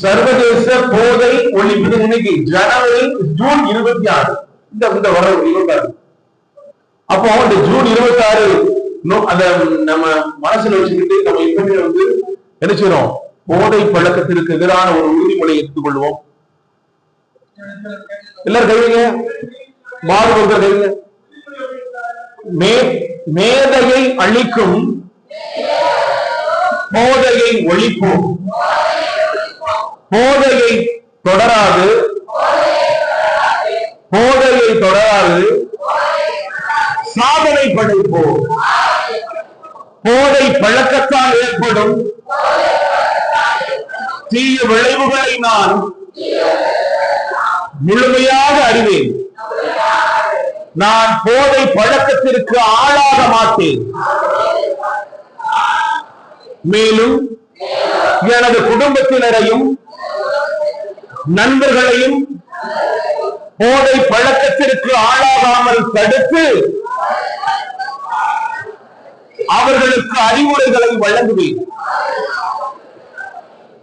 சர்வதேச போதை ஒழிப்பு இன்னைக்கு ஜூன் 26 இந்த வர 26. அப்போ இந்த ஜூன் 26 அத நம்ம மனசுல வச்சுக்கிட்டு நம்ம இப்பவே வந்து என்ன செய்யறோம்? போதை பழக்கத்திற்கு எதிரான ஒரு உறுதிமொழி எடுத்துக் கொள்வோம். எல்லாரும் கைவிங்க, மாறுபடுத்த கைவிங்க. மேதையை அழிக்கும் போதையை ஒழிப்போம். போதையை தொடராது, போதையை தொடராது சாதனை படைப்போம். போதை பழக்கத்தால் ஏற்படும் தீய விளைவுகளை நான் முழுமையாக அறிவேன். நான் போதை பழக்கத்திற்கு ஆளாக மாட்டேன். மேலும் எனது குடும்பத்தினரையும் நண்பர்களையும் போதை பழக்கத்திற்கு ஆளாகாமல் தடுத்து அவர்களுக்கு அறிவுரைகளை வழங்குவேன்.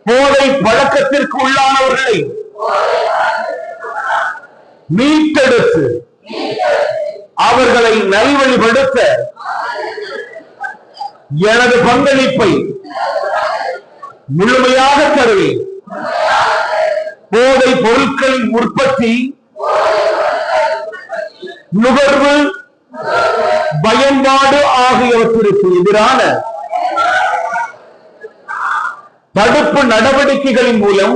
போதை பழக்கத்திற்கு உள்ளானவர்களை மீட்டெடுத்து அவர்களை நல்வழிப்படுத்த எனது பங்களிப்பை முழுமையாக தருவேன். போதை பொருட்களின் உற்பத்தி, நுகர்வு, பயன்பாடு ஆகியவற்றிற்கு எதிரான தடுப்பு நடவடிக்கைகளின் மூலம்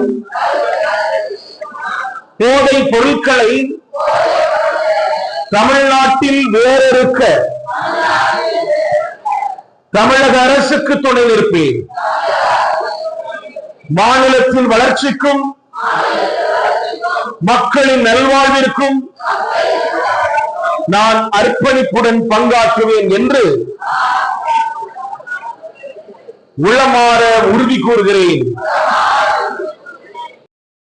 போதை பொருட்களை தமிழ்நாட்டில் வேறொருக்க தமிழக அரசுக்கு துணை நிற்பேன். மாநிலத்தின் வளர்ச்சிக்கும் மக்களின் நல்வாழ்விற்கும் நான் அர்ப்பணிப்புடன் பங்காற்றுவேன் என்று உளமாற உறுதி கூறுகிறேன்.